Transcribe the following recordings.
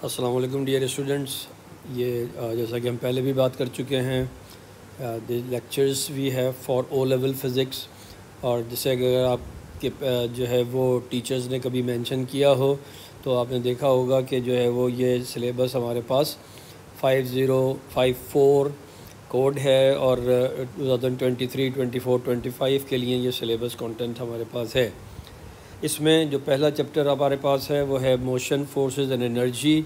अस्सलाम वालेकुम dear students. ये जैसा कि हम पहले भी बात कर चुके हैं, the lectures we have for O level physics. और जैसे अगर आपके जो है वो टीचर्स ने कभी मेंशन किया हो तो आपने देखा होगा कि जो है वो ये सिलेबस हमारे पास 5054 कोड है और 2023, 24, 25 के लिए ये सिलेबस कंटेंट हमारे पास है। इसमें जो पहला चैप्टर हमारे पास है वो है motion, forces and energy,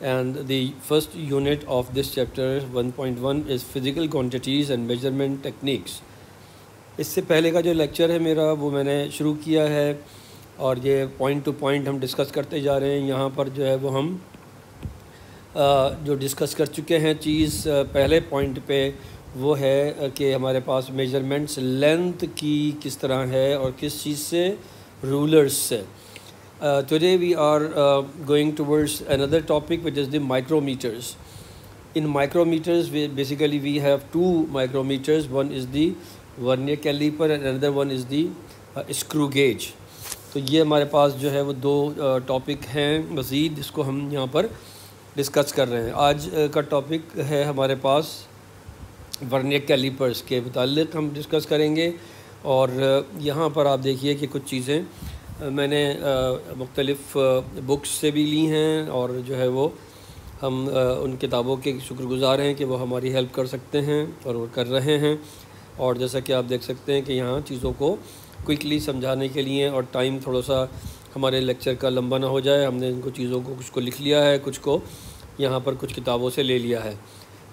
and the first unit of this chapter 1.1 is physical quantities and measurement techniques. इससे पहले का जो लेक्चर है मेरा वो मैंने शुरू किया है और ये पॉइंट टू पॉइंट हम डिस्कस करते जा रहे हैं। यहाँ पर जो है वो हम जो डिस्कस कर चुके हैं चीज़ पहले पॉइंट पे वो है कि हमारे पास मेजरमेंट्स लेंथ की किस तरह है और किस चीज़ से, rulers से। Today we are going towards another topic which is the micrometers. In micrometers we have two micrometers. One is the vernier caliper and another one is the screw gauge. तो ये हमारे पास जो है वो दो टॉपिक हैं मज़ीद जिसको हम यहाँ पर डिस्कस कर रहे हैं। आज का टॉपिक है हमारे पास वर्नियर कैलिपर्स के मुताल्लिक़ हम डिस्कस करेंगे। और यहाँ पर आप देखिए कि कुछ चीज़ें मैंने मुख्तलिफ़ बुक्स से भी ली हैं और जो है वो हम उन किताबों के शुक्रगुज़ार हैं कि वो हमारी हेल्प कर सकते हैं और वो कर रहे हैं। और जैसा कि आप देख सकते हैं कि यहाँ चीज़ों को क्विकली समझाने के लिए और टाइम थोड़ा सा हमारे लेक्चर का लंबा ना हो जाए, हमने इनको चीज़ों को कुछ को लिख लिया है, कुछ को यहाँ पर कुछ किताबों से ले लिया है।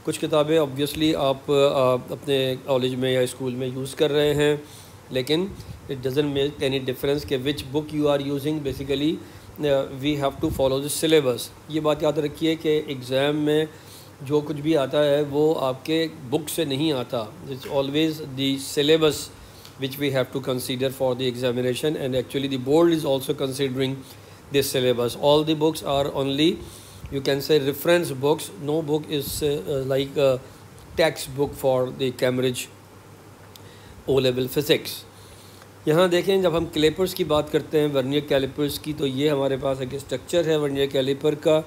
कुछ किताबें ऑब्वियसली आप अपने कॉलेज में या स्कूल में यूज़ कर रहे हैं, लेकिन it doesn't make any difference कि which book you are using. Basically we have to follow the syllabus. ये बात याद रखिए कि एग्ज़ाम में जो कुछ भी आता है वो आपके बुक से नहीं आता। It's always the syllabus which we have to consider for the examination, and actually the board is also considering this syllabus. All the books are only, you can say, reference books. No book is like a textbook for the Cambridge O level physics. यहाँ देखें, जब हम callipers की बात करते हैं vernier callipers की, तो ये हमारे पास एक स्ट्रक्चर है वर्नियर कैलिपर का।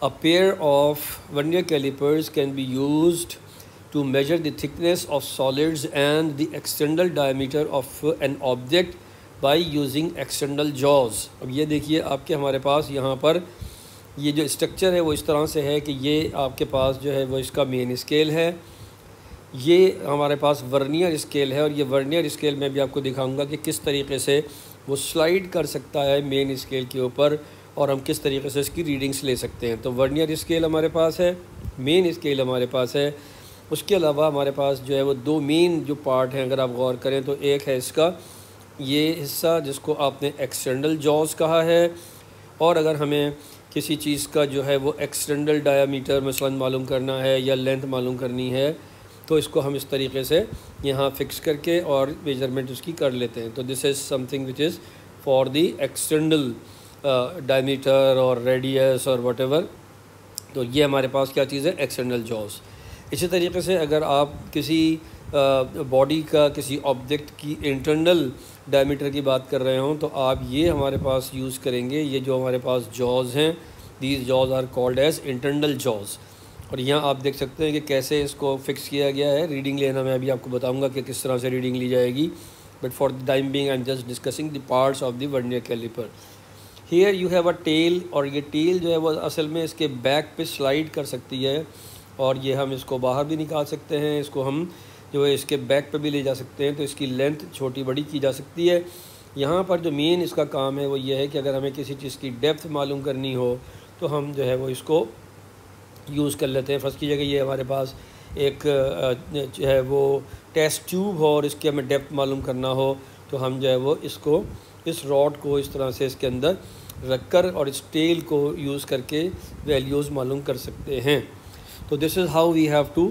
A pair of vernier calipers can be used to measure the thickness of solids and the external diameter of an object by using external jaws. अब ये देखिए आपके हमारे पास यहाँ पर ये जो स्ट्रक्चर है वो इस तरह से है कि ये आपके पास जो है वो इसका मेन स्केल है, ये हमारे पास वर्नियर स्केल है और ये वर्नियर स्केल में भी आपको दिखाऊंगा कि किस तरीके से वो स्लाइड कर सकता है मेन स्केल के ऊपर और हम किस तरीके से इसकी रीडिंग्स ले सकते हैं। तो वर्नियर स्केल हमारे पास है, मेन स्केल हमारे पास है। उसके अलावा हमारे पास जो है वो दो मेन जो पार्ट हैं, अगर आप गौर करें तो एक है इसका ये हिस्सा जिसको आपने एक्सटर्नल जॉज कहा है, और अगर हमें किसी चीज़ का जो है वो एक्सटर्नल डायामीटर मसलन मालूम करना है या लेंथ मालूम करनी है तो इसको हम इस तरीके से यहाँ फ़िक्स करके और मेजरमेंट उसकी कर लेते हैं। तो this is something which is for the external diameter और रेडियस और व्हाटएवर। तो ये हमारे पास क्या चीज़ है, एक्सटर्नल जॉज। इसी तरीके से अगर आप किसी बॉडी का, किसी ऑब्जेक्ट की इंटरनल डायमीटर की बात कर रहे हों तो आप ये हमारे पास यूज़ करेंगे। ये जो हमारे पास जॉज हैं, these jaws are called as internal jaws. और यहाँ आप देख सकते हैं कि कैसे इसको फिक्स किया गया है। रीडिंग लेना मैं अभी आपको बताऊंगा कि किस तरह से रीडिंग ली जाएगी, but for the time being I am just discussing the parts of the vernier caliper. Here you have a tail, और ये टेल जो है वो असल में इसके बैक पे स्लाइड कर सकती है और ये हम इसको बाहर भी निकाल सकते हैं, इसको हम जो है इसके बैक पे भी ले जा सकते हैं, तो इसकी लेंथ छोटी बड़ी की जा सकती है। यहाँ पर जो मेन इसका काम है वो ये है कि अगर हमें किसी चीज़ की डेप्थ मालूम करनी हो तो हम जो है वो इसको यूज़ कर लेते हैं। फर्स्ट की जगह ये हमारे पास एक जो है वो टेस्ट ट्यूब हो और इसकी हमें डेप्थ मालूम करना हो तो हम जो है वो इसको, इस रॉड को इस तरह से इसके अंदर रख कर और इस टेल को यूज़ करके वैल्यूज़ मालूम कर सकते हैं। So this is how we have to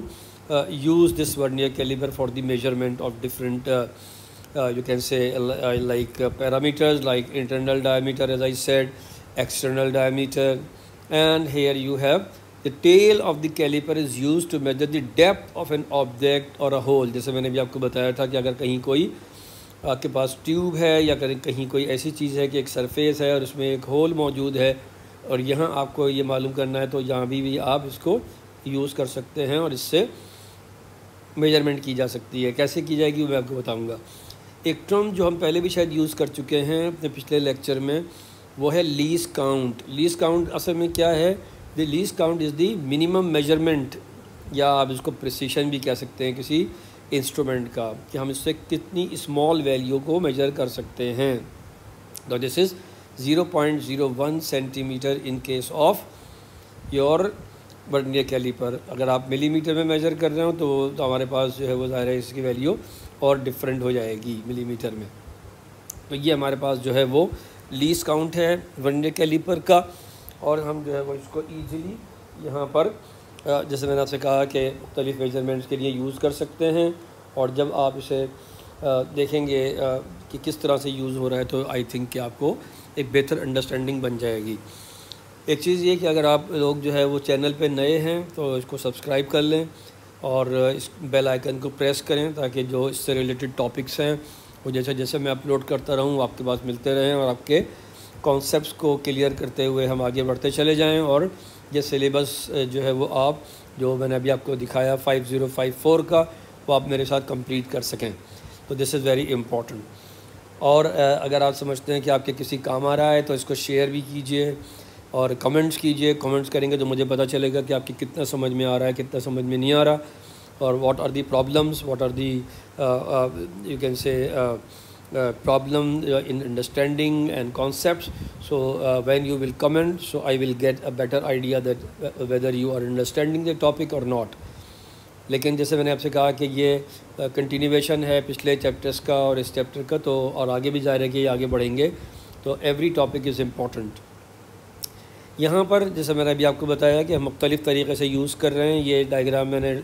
use this vernier caliper for the measurement of different you can say like parameters like internal diameter, as I said, external diameter, and here you have the tail of the caliper is used to measure the depth of an object or a hole. जैसे मैंने भी आपको बताया था कि अगर कहीं कोई आपके पास ट्यूब है या कहीं कोई ऐसी चीज़ है कि एक सरफेस है और उसमें एक होल मौजूद है और यहाँ आपको ये मालूम करना है तो यहाँ भी आप इसको यूज़ कर सकते हैं और इससे मेजरमेंट की जा सकती है। कैसे की जाएगी वो मैं आपको बताऊँगा। एक टर्म जो हम पहले भी शायद यूज़ कर चुके हैं अपने पिछले लेक्चर में, वो है लीस्ट काउंट। लीस्ट काउंट असल में क्या है? The least count is the minimum measurement, या आप इसको प्रिसीशन भी कह सकते हैं किसी इंस्ट्रूमेंट का, कि हम इससे कितनी स्मॉल वैल्यू को मेजर कर सकते हैं। तो this is 0.01 centimetre in case of your vernier caliper. अगर आप मिलीमीटर में मेजर कर रहे हो तो हमारे पास जो है वो ज़ाहिर है इसकी वैल्यू और डिफरेंट हो जाएगी मिलीमीटर में। तो ये हमारे पास जो है वो लीस्ट काउंट है वर्नियर कैलिपर का, और हम जो है वो इसको ईज़िली यहाँ पर जैसे मैंने आपसे कहा कि मुख्तलिफ़ मेजरमेंट्स के लिए यूज़ कर सकते हैं। और जब आप इसे देखेंगे कि किस तरह से यूज़ हो रहा है तो आई थिंक कि आपको एक बेहतर अंडरस्टैंडिंग बन जाएगी। एक चीज़ ये कि अगर आप लोग जो है वो चैनल पे नए हैं तो इसको सब्सक्राइब कर लें और इस बेल आइकन को प्रेस करें, ताकि जो इससे रिलेटेड टॉपिक्स हैं वो जैसे जैसे मैं अपलोड करता रहूँ आपके पास मिलते रहें, और आपके कॉन्सेप्ट्स को क्लियर करते हुए हम आगे बढ़ते चले जाएं, और ये सिलेबस जो है वो आप जो मैंने अभी आपको दिखाया 5054 का, वो आप मेरे साथ कंप्लीट कर सकें। तो दिस इज़ वेरी इम्पॉर्टेंट। और अगर आप समझते हैं कि आपके किसी काम आ रहा है तो इसको शेयर भी कीजिए और कमेंट्स कीजिए। कमेंट्स करेंगे तो मुझे पता चलेगा कि आपकी कितना समझ में आ रहा है, कितना समझ में नहीं आ रहा, और what are the problems, what are the you can say problem in understanding and concepts. So when you will comment, so I will get a better idea that whether you are understanding the topic or not. लेकिन जैसे मैंने आपसे कहा कि ये continuation है पिछले chapters का और इस चैप्टर का, तो और आगे भी जा रहे कि आगे बढ़ेंगे, तो एवरी टॉपिक इज़ इम्पॉर्टेंट। यहाँ पर जैसे मैंने अभी आपको बताया कि हम मुख्तलिफ़ तरीक़े से यूज़ कर रहे हैं। ये डायग्राम मैंने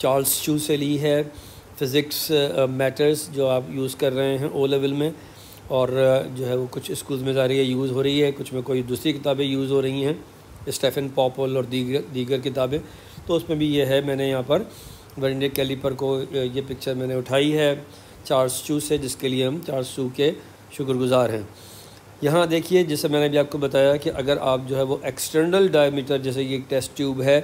चार्ल्स चू से ली है, फ़िज़िक्स मैटर्स, जो आप यूज़ कर रहे हैं ओ लेवल में, और जो है वो कुछ स्कूल्स में जा रही है, यूज़ हो रही है, कुछ में कोई दूसरी किताबें यूज़ हो रही हैं, स्टेफन पॉपल और दीगर किताबें। तो उसमें भी ये है, मैंने यहाँ पर वर्नियर कैलिपर को ये पिक्चर मैंने उठाई है चार्ल्स चू से, जिसके लिए हम चार्ल्स चू के शुक्रगुज़ार हैं। यहाँ देखिए, जैसे मैंने भी आपको बताया कि अगर आप जो है वो एक्सटर्नल डायमीटर, जैसे ये एक टेस्ट ट्यूब है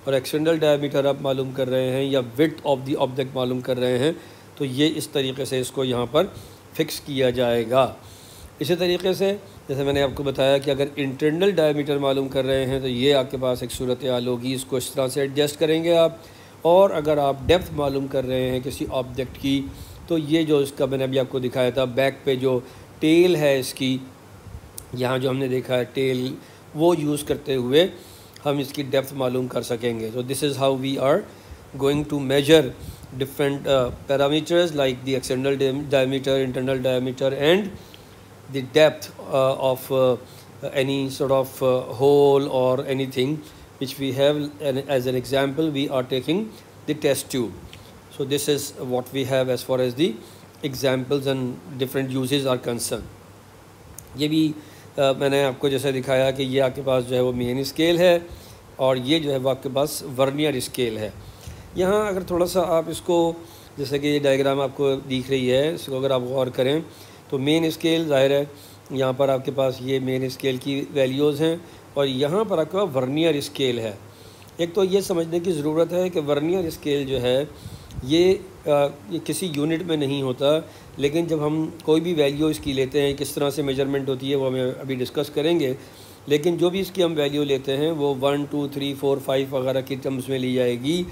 और एक्सटर्नल डायमीटर आप मालूम कर रहे हैं या विड्थ ऑफ द ऑब्जेक्ट मालूम कर रहे हैं, तो ये इस तरीके से इसको यहाँ पर फिक्स किया जाएगा। इसी तरीके से जैसे मैंने आपको बताया कि अगर इंटरनल डायमीटर मालूम कर रहे हैं तो ये आपके पास एक सूरत हाल होगी, इसको इस तरह से एडजस्ट करेंगे आप। और अगर आप डेप्थ मालूम कर रहे हैं किसी ऑब्जेक्ट की, तो ये जो इसका मैंने अभी आपको दिखाया था, बैक पे जो टेल है इसकी, यहाँ जो हमने देखा है टेल, वो यूज़ करते हुए हम इसकी डेप्थ मालूम कर सकेंगे। तो this is how we are going to measure different parameters like the external diameter, internal diameter, and the depth of any sort of hole or anything which we have. And as an example, we are taking the test tube. So this is what we have as far as the examples and different uses are concerned. ये भी मैंने आपको जैसे दिखाया कि ये आपके पास जो है वो मेन स्केल है, और ये जो है वो आपके पास वर्नियर स्केल है। यहाँ अगर थोड़ा सा आप इसको, जैसे कि ये डायग्राम आपको दिख रही है, इसको अगर आप गौर करें तो मेन स्केल ज़ाहिर है यहाँ पर आपके पास ये मेन स्केल की वैल्यूज़ हैं, और यहाँ पर आपके पास वर्नियर स्केल है। एक तो ये समझने की ज़रूरत है कि वर्नियर स्केल जो है ये किसी यूनिट में नहीं होता, लेकिन जब हम कोई भी वैल्यू इसकी लेते हैं, किस तरह से मेजरमेंट होती है वो हमें अभी डिस्कस करेंगे, लेकिन जो भी इसकी हम वैल्यू लेते हैं वो 1, 2, 3, 4, 5 वगैरह की टर्म्स में ली जाएगी,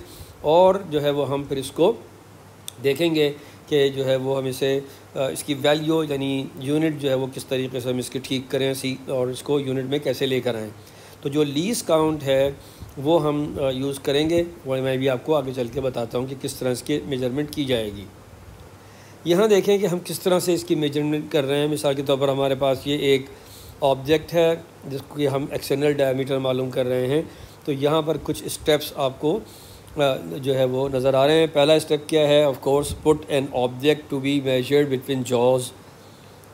और जो है वो हम फिर इसको देखेंगे कि जो है वो हम इसे इसकी वैल्यू यानी यूनिट जो है वो किस तरीके से हम इसकी ठीक करें और इसको यूनिट में कैसे लेकर आएँ। तो जो लीस्ट काउंट है वो हम यूज़ करेंगे, वो मैं भी आपको आगे चल के बताता हूँ कि किस तरह इसकी मेजरमेंट की जाएगी। यहाँ देखें कि हम किस तरह से इसकी मेजरमेंट कर रहे हैं। मिसाल के तौर पर हमारे पास ये एक ऑब्जेक्ट है जिसको कि हम एक्सटर्नल डायमीटर मालूम कर रहे हैं। तो यहाँ पर कुछ स्टेप्स आपको जो है वो नज़र आ रहे हैं। पहला स्टेप क्या है? Of course put an object to be measured between jaws,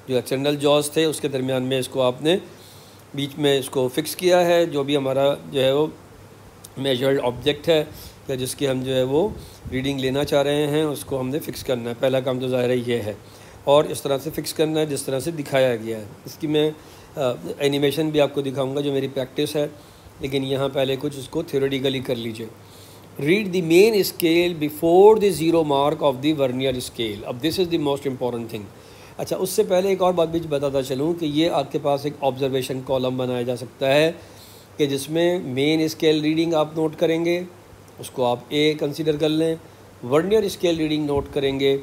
जो एक्सटर्नल जॉज थे उसके दरमियान में इसको आपने बीच में इसको फ़िक्स किया है। जो भी हमारा जो है वो मेजर्ड ऑब्जेक्ट है या जिसकी हम जो है वो रीडिंग लेना चाह रहे हैं उसको हमने फ़िक्स करना है। पहला काम तो ज़ाहिर ये है, और इस तरह से फ़िक्स करना है जिस तरह से दिखाया गया है। इसकी मैं एनिमेशन भी आपको दिखाऊंगा जो मेरी प्रैक्टिस है, लेकिन यहाँ पहले कुछ इसको थ्योरेटिकली कर लीजिए। Read the main scale before the zero mark of the vernier scale. अब this is the most important thing. अच्छा, उससे पहले एक और बात भी बताता चलूँ कि ये आपके पास एक ऑब्जर्वेशन कॉलम बनाया जा सकता है कि जिसमें मेन स्केल रीडिंग आप नोट करेंगे, उसको आप ए कंसीडर कर लें, वर्नियर स्केल रीडिंग नोट करेंगे,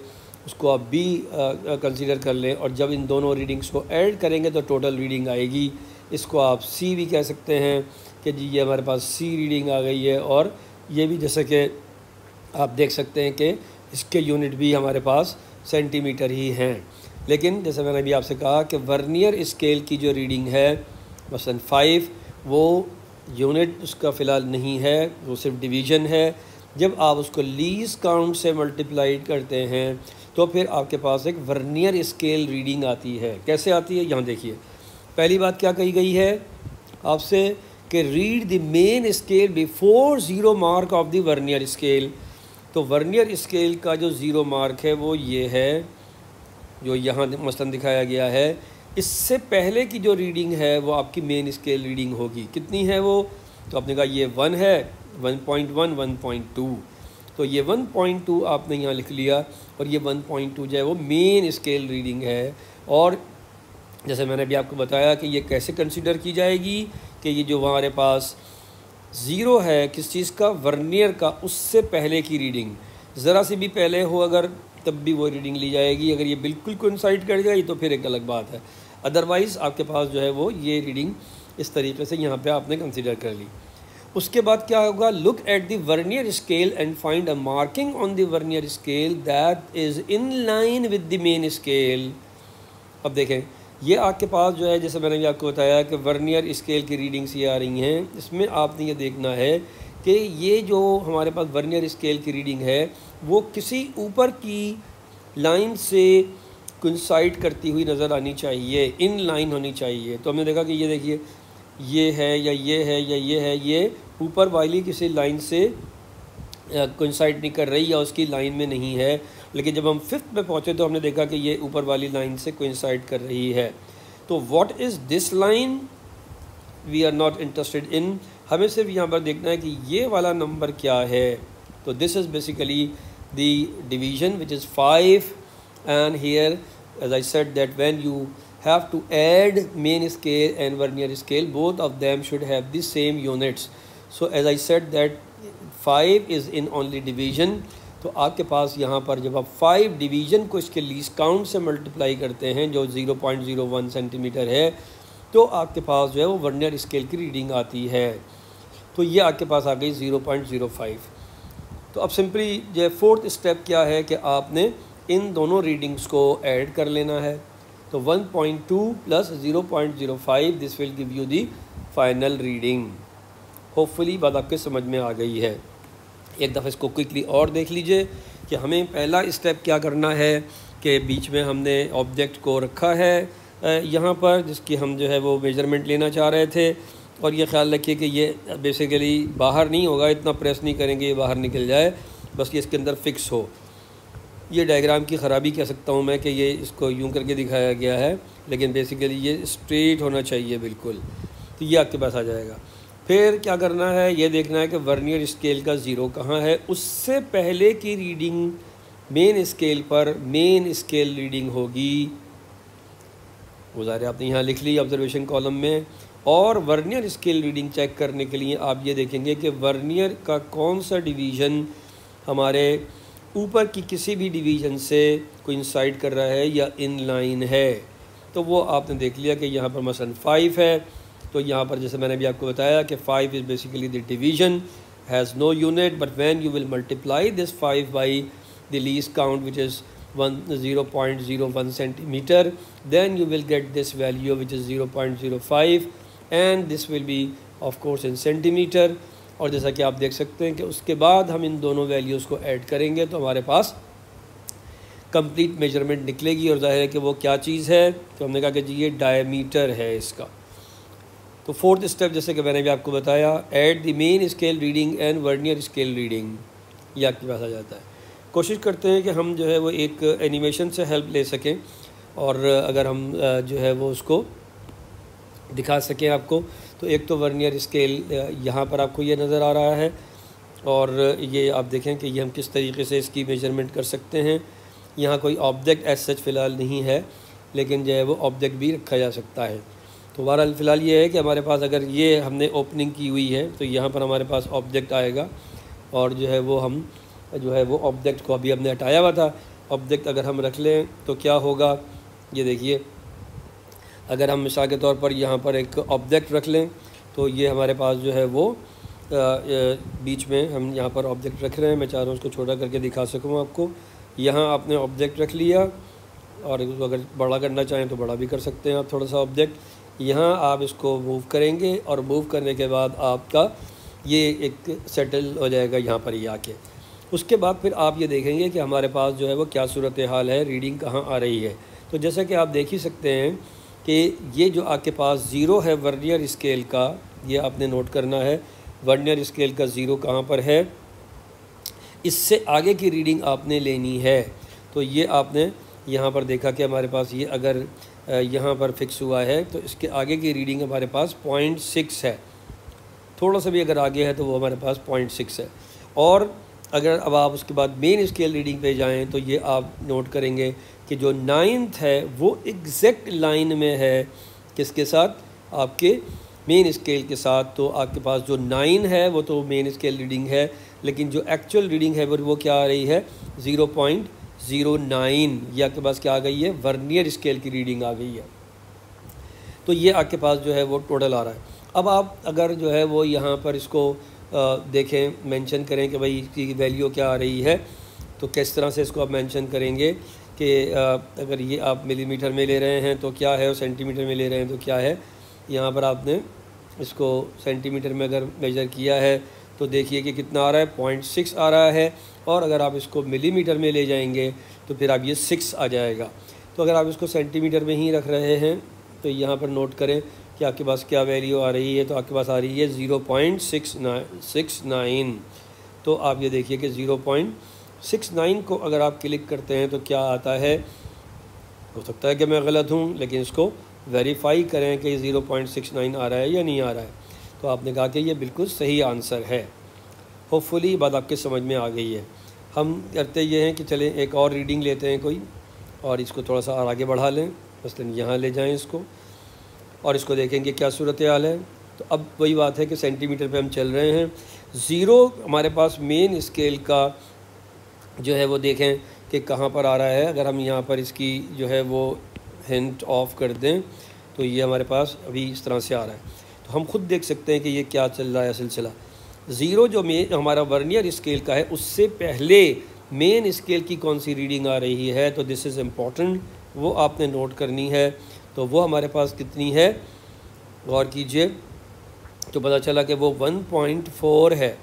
उसको आप बी कंसीडर कर लें, और जब इन दोनों रीडिंग्स को ऐड करेंगे तो टोटल रीडिंग आएगी। इसको आप सी भी कह सकते हैं कि जी ये हमारे पास सी रीडिंग आ गई है। और ये भी जैसे कि आप देख सकते हैं कि इसके यूनिट भी हमारे पास सेंटीमीटर ही हैं, लेकिन जैसे मैंने अभी आपसे कहा कि वर्नियर स्केल की जो रीडिंग है मसलन 5, वो यूनिट उसका फ़िलहाल नहीं है, वो सिर्फ डिवीज़न है। जब आप उसको लीस्ट काउंट से मल्टीप्लाई करते हैं तो फिर आपके पास एक वर्नियर स्केल रीडिंग आती है। कैसे आती है, यहाँ देखिए। पहली बात क्या कही गई है आपसे कि read the main scale before zero mark of the vernier scale. तो वर्नियर स्केल का जो ज़ीरो मार्क है वो ये है जो यहाँ मसलन दिखाया गया है। इससे पहले की जो रीडिंग है वो आपकी मेन स्केल रीडिंग होगी। कितनी है वो, तो आपने कहा ये 1 है, 1.1, 1.2, तो ये 1.2 आपने यहाँ लिख लिया, और ये 1.2 जो है वो मेन स्केल रीडिंग है। और जैसे मैंने अभी आपको बताया कि ये कैसे कंसीडर की जाएगी कि ये जो हमारे पास ज़ीरो है किस चीज़ का, वर्नियर का, उससे पहले की रीडिंग, ज़रा सी भी पहले हो अगर तब भी वो रीडिंग ली जाएगी। अगर ये बिल्कुल कोइंसाइड कर जाए तो फिर एक अलग बात है, अदरवाइज़ आपके पास जो है वो ये रीडिंग इस तरीके से यहाँ पे आपने कंसीडर कर ली। उसके बाद क्या होगा, look at the vernier scale and find a marking on the vernier scale that is in line with the main scale. अब देखें, ये आपके पास जो है, जैसे मैंने भी आपको बताया कि वर्नियर स्केल की रीडिंग्स ये आ रही हैं, इसमें आपने ये देखना है कि ये जो हमारे पास वर्नियर स्केल की रीडिंग है वो किसी ऊपर की लाइन से कोइंसाइड करती हुई नज़र आनी चाहिए, इन लाइन होनी चाहिए। तो हमने देखा कि ये देखिए, ये है या ये है या ये है, ये ऊपर वाली किसी लाइन से कोइंसाइड नहीं कर रही या उसकी लाइन में नहीं है। लेकिन जब हम 5th पे पहुँचे तो हमने देखा कि ये ऊपर वाली लाइन से कोइंसाइड कर रही है। तो what is this line, we are not interested in, हमें सिर्फ यहाँ पर देखना है कि ये वाला नंबर क्या है। तो this is basically the division which is 5, and here as I said that when you have to add main scale and vernier scale, both of them should have the same units. So as I said that 5 is in only division, तो आपके पास यहाँ पर जब आप 5 division को इसके least count से multiply करते हैं जो 0.01 सेंटीमीटर है, तो आपके पास जो है वो वर्नियर स्केल की रीडिंग आती है। तो ये आपके पास आ गई 0.05। तो अब सिंपली जो 4th स्टेप क्या है कि आपने इन दोनों रीडिंग्स को ऐड कर लेना है। तो 1.2 plus 0.05, this will give you the final reading. Hopefully बात आपके समझ में आ गई है। एक दफ़ा इसको क्विकली और देख लीजिए कि हमें पहला स्टेप क्या करना है कि बीच में हमने ऑब्जेक्ट को रखा है यहाँ पर, जिसकी हम जो है वो मेजरमेंट लेना चाह रहे थे। और ये ख्याल रखिए कि ये बेसिकली बाहर नहीं होगा, इतना प्रेस नहीं करेंगे ये बाहर निकल जाए, बस ये इसके अंदर फिक्स हो। ये डायग्राम की ख़राबी कह सकता हूँ मैं कि ये इसको यूं करके दिखाया गया है, लेकिन बेसिकली ये स्ट्रेट होना चाहिए बिल्कुल। तो ये आपके पास आ जाएगा। फिर क्या करना है, ये देखना है कि वर्नियर स्केल का ज़ीरो कहाँ है। उससे पहले की रीडिंग मेन स्केल पर मेन स्केल रीडिंग होगी, वो ज़ाहिर आपने यहाँ लिख ली ऑब्जर्वेशन कॉलम में। और वर्नियर स्केल रीडिंग चेक करने के लिए आप ये देखेंगे कि वर्नियर का कौन सा डिवीज़न हमारे ऊपर की किसी भी डिवीज़न से कोइंसाइड कर रहा है या इन लाइन है। तो वो आपने देख लिया कि यहाँ पर मसलन 5 है, तो यहाँ पर जैसे मैंने भी आपको बताया कि 5 is basically the division, has no unit, but when you will multiply this 5 by the least count which is 0.01 centimetre, then you will get this value which is 0.05 and this will be of course in centimeter। और जैसा कि आप देख सकते हैं कि उसके बाद हम इन दोनों वैल्यूज़ को ऐड करेंगे तो हमारे पास कंप्लीट मेजरमेंट निकलेगी। और जाहिर है कि वो क्या चीज़ है, तो हमने कहा कि जी ये डायमीटर है इसका। तो 4th स्टेप जैसे कि मैंने भी आपको बताया, add the main scale reading and vernier scale reading, ये आपके पास आ जाता है। कोशिश करते हैं कि हम जो है वो एक एनिमेशन से हेल्प ले सकें, और अगर हम जो है वो उसको दिखा सकें आपको। तो एक तो वर्नियर स्केल यहाँ पर आपको ये नज़र आ रहा है, और ये आप देखें कि ये हम किस तरीके से इसकी मेजरमेंट कर सकते हैं। यहाँ कोई ऑब्जेक्ट एज सच फ़िलहाल नहीं है, लेकिन जो है वो ऑब्जेक्ट भी रखा जा सकता है। तो बहरहाल फ़िलहाल ये है कि हमारे पास अगर ये हमने ओपनिंग की हुई है तो यहाँ पर हमारे पास ऑब्जेक्ट आएगा, और जो है वो हम जो है वो ऑब्जेक्ट को अभी हमने हटाया हुआ था, ऑब्जेक्ट अगर हम रख लें तो क्या होगा, ये देखिए। अगर हम मिसाल के तौर पर यहाँ पर एक ऑब्जेक्ट रख लें तो ये हमारे पास जो है वो बीच में हम यहाँ पर ऑब्जेक्ट रख रहे हैं। मैं चाह रहा हूँ उसको छोटा करके दिखा सकूँ आपको। यहाँ आपने ऑब्जेक्ट रख लिया, और उसको अगर बड़ा करना चाहें तो बड़ा भी कर सकते हैं आप थोड़ा सा ऑब्जेक्ट। यहाँ आप इसको मूव करेंगे, और मूव करने के बाद आपका ये एक सेटल हो जाएगा यहाँ पर ये आके। उसके बाद फिर आप ये देखेंगे कि हमारे पास जो है वो क्या सूरत हाल है, रीडिंग कहाँ आ रही है। तो जैसा कि आप देख ही सकते हैं कि ये जो आपके पास ज़ीरो है वर्नियर स्केल का, ये आपने नोट करना है। वर्नियर स्केल का ज़ीरो कहाँ पर है, इससे आगे की रीडिंग आपने लेनी है। तो ये आपने यहाँ पर देखा कि हमारे पास ये अगर यहाँ पर फिक्स हुआ है तो इसके आगे की रीडिंग हमारे पास 0.6 है। थोड़ा सा भी अगर आगे है तो वो हमारे पास 0.6 है। और अगर अब आप उसके बाद मेन स्केल रीडिंग पे जाएं तो ये आप नोट करेंगे कि जो 9th है वो एग्जैक्ट लाइन में है किसके साथ, आपके मेन स्केल के साथ। तो आपके पास जो 9 है वो तो मेन स्केल रीडिंग है, लेकिन जो एक्चुअल रीडिंग है वो क्या आ रही है, 0.09। ये आपके पास क्या आ गई है, वर्नियर स्केल की रीडिंग आ गई है। तो ये आपके पास जो है वो टोटल आ रहा है। अब आप अगर जो है वो यहाँ पर इसको देखें, मेंशन करें कि भाई इसकी वैल्यू क्या आ रही है, तो किस तरह से इसको आप मेंशन करेंगे कि अगर ये आप मिलीमीटर में ले रहे हैं तो क्या है, और सेंटीमीटर में ले रहे हैं तो क्या है। यहाँ पर आपने इसको सेंटीमीटर में अगर मेज़र किया है तो देखिए कि कितना आ रहा है, 0.6 आ रहा है। और अगर आप इसको मिलीमीटर में ले जाएंगे तो फिर आप ये 6 आ जाएगा। तो अगर आप इसको सेंटीमीटर में ही रख रहे हैं तो यहाँ पर नोट करें कि आपके पास क्या वैल्यू आ रही है। तो आपके पास आ रही है 0.69। तो आप ये देखिए कि 0.69 को अगर आप क्लिक करते हैं तो क्या आता है। हो सकता है कि मैं गलत हूँ, लेकिन इसको वेरीफाई करें कि 0.69 आ रहा है या नहीं आ रहा है। तो आपने कहा कि ये बिल्कुल सही आंसर है। होपफुली ये बात आपके समझ में आ गई है। हम करते ये हैं कि चलें एक और रीडिंग लेते हैं कोई, और इसको थोड़ा सा और आगे बढ़ा लें, मसलन यहाँ ले जाएं इसको, और इसको देखेंगे क्या सूरत हाल है। तो अब वही बात है कि सेंटीमीटर पे हम चल रहे हैं। ज़ीरो हमारे पास मेन स्केल का जो है वो देखें कि कहाँ पर आ रहा है। अगर हम यहाँ पर इसकी जो है वो हिंट ऑफ कर दें तो ये हमारे पास अभी इस तरह से आ रहा है। तो हम खुद देख सकते हैं कि ये क्या चल रहा है सिलसिला। ज़ीरो जो हमारा वर्नियर स्केल का है, उससे पहले मेन स्केल की कौन सी रीडिंग आ रही है, तो दिस इज़ इम्पॉर्टेंट, वो आपने नोट करनी है। तो वो हमारे पास कितनी है, गौर कीजिए। तो पता चला कि वो 1.4 है,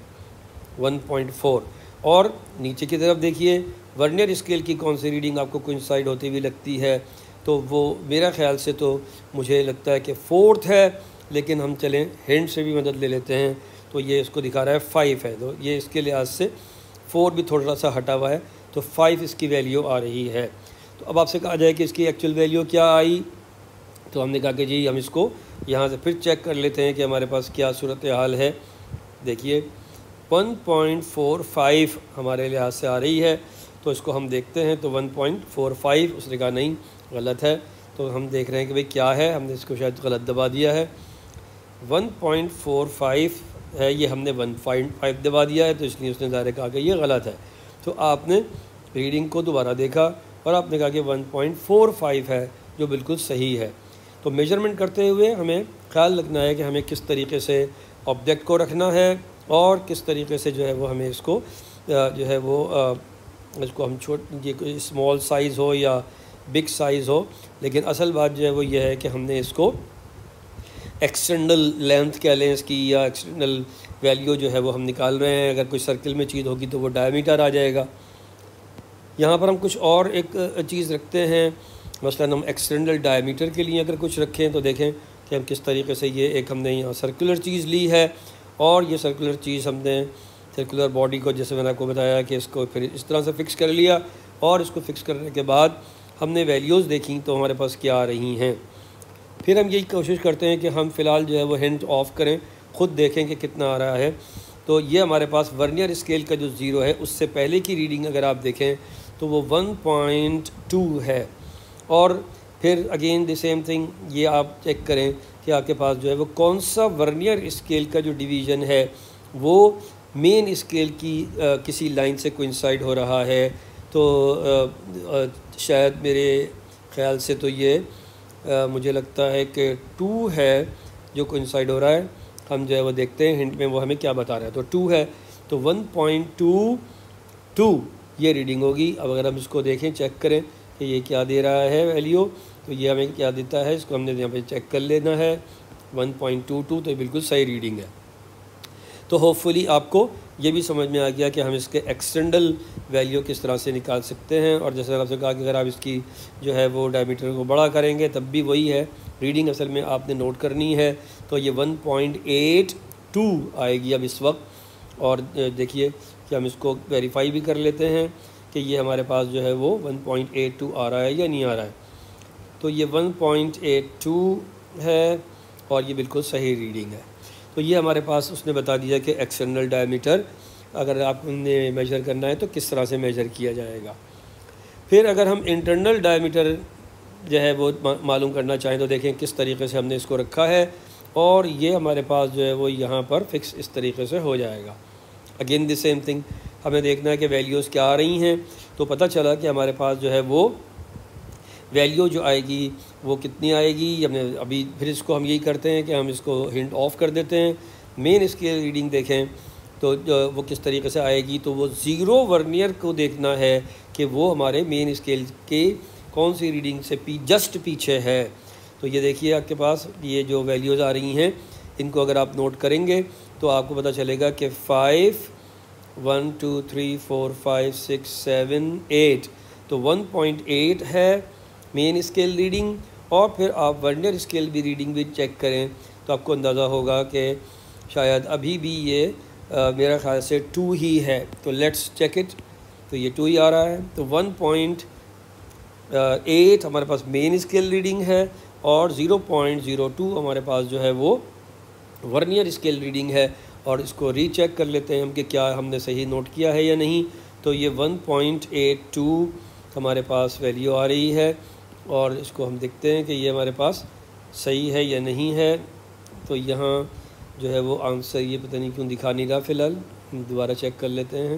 1.4। और नीचे की तरफ देखिए वर्नियर स्केल की कौन सी रीडिंग आपको कोइंसाइड होती हुई लगती है, तो वो मेरा ख़्याल से तो मुझे लगता है कि 4th है, लेकिन हम चलें हिंट से भी मदद ले लेते हैं। तो ये इसको दिखा रहा है 5 है, तो ये इसके लिहाज से 4 भी थोड़ा सा हटा हुआ है, तो 5 इसकी वैल्यू आ रही है। तो अब आपसे कहा जाए कि इसकी एक्चुअल वैल्यू क्या आई, तो हमने कहा कि जी हम इसको यहाँ से फिर चेक कर लेते हैं कि हमारे पास क्या सूरत हाल है। देखिए 1.45 हमारे लिहाज से आ रही है, तो इसको हम देखते हैं। तो 1.45, उसने कहा नहीं गलत है, तो हम देख रहे हैं कि भाई क्या है, हमने इसको शायद गलत दबा दिया है। 1.45 है, ये हमने 1.5 दबा दिया है, तो इसलिए उसने डायरेक्ट कहा कि ये गलत है। तो आपने रीडिंग को दोबारा देखा और आपने कहा कि 1.45 है, जो बिल्कुल सही है। तो मेजरमेंट करते हुए हमें ख्याल रखना है कि हमें किस तरीके से ऑब्जेक्ट को रखना है और किस तरीके से जो है वो हमें इसको जो है वो इसको हम ये स्मॉल साइज़ हो या बिग साइज़ हो, लेकिन असल बात जो है वो ये है कि हमने इसको एक्सटर्नल लेंथ कह लें इसकी, या एक्सटर्नल वैल्यू जो है वो हम निकाल रहे हैं। अगर कोई सर्किल में चीज़ होगी तो वो डायमीटर आ जाएगा। यहाँ पर हम कुछ और एक चीज़ रखते हैं, मसलन हम एक्सटर्नल डायमीटर के लिए अगर कुछ रखें तो देखें कि हम किस तरीके से ये एक हमने यहाँ सर्कुलर चीज़ ली है, और ये सर्कुलर चीज़ हमने सर्कुलर बॉडी को, जैसे मैंने आपको बताया कि इसको फिर इस तरह से फ़िक्स कर लिया, और इसको फ़िक्स करने के बाद हमने वैल्यूज़ देखी तो हमारे पास क्या आ रही हैं। फिर हम यही कोशिश करते हैं कि हम फ़िलहाल जो है वो हिंट ऑफ करें, ख़ुद देखें कि कितना आ रहा है। तो ये हमारे पास वर्नियर स्केल का जो 0 है उससे पहले की रीडिंग अगर आप देखें तो वो 1.2 है। और फिर अगेन द सेम थिंग, ये आप चेक करें कि आपके पास जो है वो कौन सा वर्नियर स्केल का जो डिवीज़न है वो मेन स्केल की किसी लाइन से कोइंसाइड हो रहा है। तो शायद मेरे ख़्याल से तो ये मुझे लगता है कि 2 है जो कोइंसाइड हो रहा है। हम जो है वो देखते हैं हिंट में वो हमें क्या बता रहा है। तो 2 है, तो 1.22 ये रीडिंग होगी। अब अगर हम इसको देखें, चेक करें कि ये क्या दे रहा है वैल्यू, तो ये हमें क्या देता है, इसको हमने यहाँ पे चेक कर लेना है। 1.22 तो बिल्कुल सही रीडिंग है। तो होपफुली आपको ये भी समझ में आ गया कि हम इसके एक्सटर्नल वैल्यू किस तरह से निकाल सकते हैं। और जैसे आपसे कहा कि अगर आप इसकी जो है वो डायमीटर को बड़ा करेंगे तब भी वही है रीडिंग, असल में आपने नोट करनी है। तो ये 1.82 आएगी अब इस वक्त। और देखिए कि हम इसको वेरीफाई भी कर लेते हैं कि ये हमारे पास जो है वो 1.82 आ रहा है या नहीं आ रहा है। तो ये 1.82 है और ये बिल्कुल सही रीडिंग है। तो ये हमारे पास उसने बता दिया कि एक्सटर्नल डायमीटर अगर आपने मेजर करना है तो किस तरह से मेजर किया जाएगा। फिर अगर हम इंटरनल डायमीटर जो है वो मालूम करना चाहें तो देखें किस तरीके से हमने इसको रखा है। और ये हमारे पास जो है वो यहाँ पर फिक्स इस तरीके से हो जाएगा। अगेन द सेम थिंग, हमें देखना है कि वैल्यूज़ क्या आ रही हैं। तो पता चला कि हमारे पास जो है वो वैल्यू जो आएगी वो कितनी आएगी। हमने अभी फिर इसको हम यही करते हैं कि हम इसको हिंट ऑफ कर देते हैं। मेन स्केल रीडिंग देखें तो वो किस तरीके से आएगी। तो वो 0 वर्नियर को देखना है कि वो हमारे मेन स्केल के कौन सी रीडिंग से जस्ट पीछे है। तो ये देखिए आपके पास ये जो वैल्यूज़ आ रही हैं, इनको अगर आप नोट करेंगे तो आपको पता चलेगा कि 5 1 2 3 4 5 6 7 8 तो 1.8 है मेन स्केल रीडिंग। और फिर आप वर्नियर स्केल भी रीडिंग भी चेक करें तो आपको अंदाज़ा होगा कि शायद अभी भी ये मेरा ख्याल से 2 ही है। तो लेट्स चेक इट। तो ये 2 ही आ रहा है। तो 1.8 हमारे पास मेन स्केल रीडिंग है और 0.02 हमारे पास जो है वो वर्नियर स्केल रीडिंग है। और इसको रीचेक कर लेते हैं हम कि क्या हमने सही नोट किया है या नहीं। तो ये 1.82 हमारे पास वैल्यू आ रही है और इसको हम देखते हैं कि ये हमारे पास सही है या नहीं है। तो यहाँ जो है वो आंसर ये पता नहीं क्यों दिखा नहीं रहा। फ़िलहाल हम दोबारा चेक कर लेते हैं,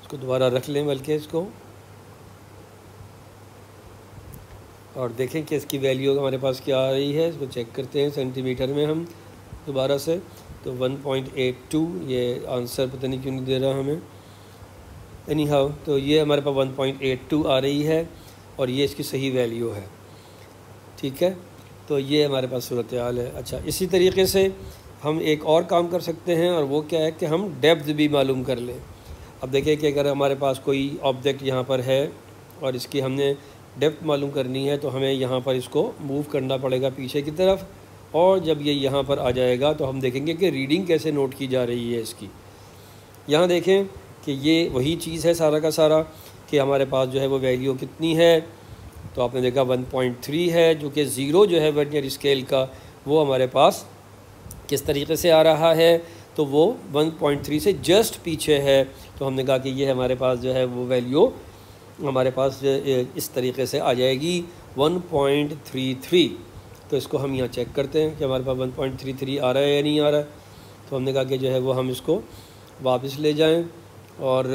इसको दोबारा रख लें बल्कि इसको, और देखें कि इसकी वैल्यू हमारे पास क्या आ रही है। इसको चेक करते हैं सेंटीमीटर में हम दोबारा से। तो 1.82 ये आंसर पता नहीं क्यों नहीं दे रहा हमें। एनी हाउ, तो ये हमारे पास 1.82 आ रही है और ये इसकी सही वैल्यू है। ठीक है, तो ये हमारे पास सूरत हाल है। अच्छा, इसी तरीके से हम एक और काम कर सकते हैं और वो क्या है कि हम डेप्थ भी मालूम कर लें। अब देखिए कि अगर हमारे पास कोई ऑब्जेक्ट यहाँ पर है और इसकी हमने डेप्थ मालूम करनी है तो हमें यहाँ पर इसको मूव करना पड़ेगा पीछे की तरफ। और जब ये यहाँ पर आ जाएगा तो हम देखेंगे कि रीडिंग कैसे नोट की जा रही है इसकी। यहाँ देखें कि ये वही चीज़ है सारा का सारा कि हमारे पास जो है वो वैल्यू कितनी है। तो आपने देखा 1.3 है, जो कि 0 जो है वर्नियर स्केल का वो हमारे पास किस तरीके से आ रहा है। तो वो 1.3 से जस्ट पीछे है। तो हमने कहा कि ये हमारे पास जो है वो वैल्यू हमारे पास इस तरीके से आ जाएगी 1.33। तो इसको हम यहाँ चेक करते हैं कि हमारे पास 1.33 आ रहा है या नहीं आ रहा है। तो हमने कहा कि जो है वो हम इसको वापस ले जाएं और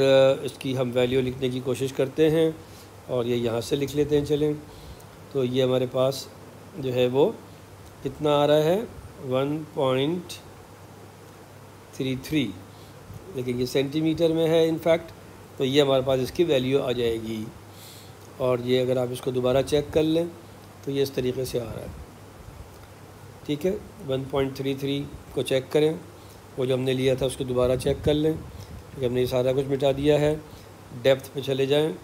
इसकी हम वैल्यू लिखने की कोशिश करते हैं और ये यहाँ से लिख लेते हैं। चलें, तो ये हमारे पास जो है वो कितना आ रहा है 1.33, लेकिन ये सेंटीमीटर में है इनफैक्ट। तो ये हमारे पास इसकी वैल्यू आ जाएगी। और ये अगर आप इसको दोबारा चेक कर लें तो ये इस तरीके से आ रहा है। ठीक है, 1.33 को चेक करें, वो जो हमने लिया था उसको दोबारा चेक कर लें क्योंकि हमने ये सारा कुछ मिटा दिया है। डेप्थ पे चले जाएं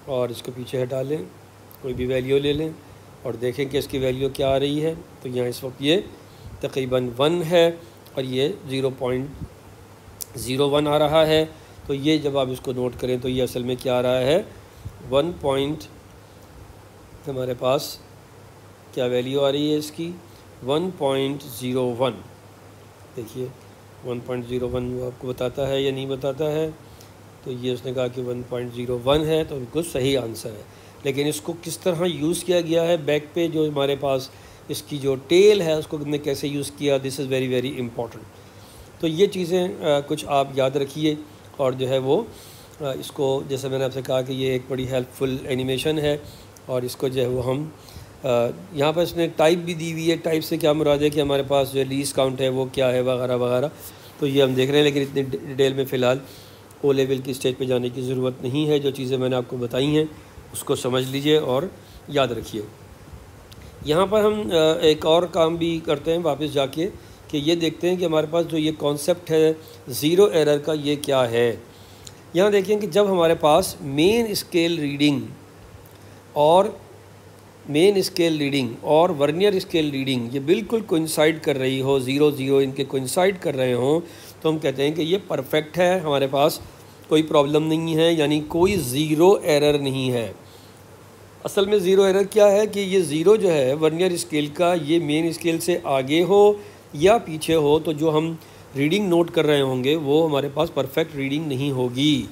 और इसको पीछे हटा लें, कोई भी वैल्यू ले लें और देखें कि इसकी वैल्यू क्या आ रही है। तो यहाँ इस वक्त ये तकरीबन 1 है और ये 0.01 आ रहा है। तो ये जब आप इसको नोट करें तो ये असल में क्या आ रहा है 1 पॉइंट हमारे पास क्या वैल्यू आ रही है इसकी 1.01। देखिए 1.01 वो आपको बताता है या नहीं बताता है, तो ये उसने कहा कि 1.01 है, तो बिल्कुल सही आंसर है। लेकिन इसको किस तरह यूज़ किया गया है बैक पे, जो हमारे पास इसकी जो टेल है उसको हमने कैसे यूज़ किया, this is very very important. तो ये चीज़ें कुछ आप याद रखिए, और जो है वो इसको, जैसे मैंने आपसे कहा कि ये एक बड़ी हेल्पफुल एनिमेशन है, और इसको जो है वो हम यहाँ पर इसने टाइप भी दी हुई है। टाइप से क्या मुराद है कि हमारे पास जो लीस्ट काउंट है वो क्या है वगैरह वगैरह, तो ये हम देख रहे हैं। लेकिन इतनी डिटेल में फ़िलहाल ओ लेवल की स्टेज पे जाने की ज़रूरत नहीं है। जो चीज़ें मैंने आपको बताई हैं उसको समझ लीजिए और याद रखिए। यहाँ पर हम एक और काम भी करते हैं वापस जाके, कि ये देखते हैं कि हमारे पास जो ये कॉन्सेप्ट है ज़ीरो एरर का, ये क्या है। यहाँ देखिए कि जब हमारे पास मेन स्केल रीडिंग और वर्नियर स्केल रीडिंग ये बिल्कुल कोइंसाइड कर रही हो, 0 0 इनके कोइंसाइड कर रहे हों, तो हम कहते हैं कि ये परफेक्ट है, हमारे पास कोई प्रॉब्लम नहीं है, यानी कोई ज़ीरो एरर नहीं है। असल में ज़ीरो एरर क्या है कि ये ज़ीरो जो है वर्नियर स्केल का, ये मेन स्केल से आगे हो या पीछे हो, तो जो हम रीडिंग नोट कर रहे होंगे वो हमारे पास परफेक्ट रीडिंग नहीं होगी।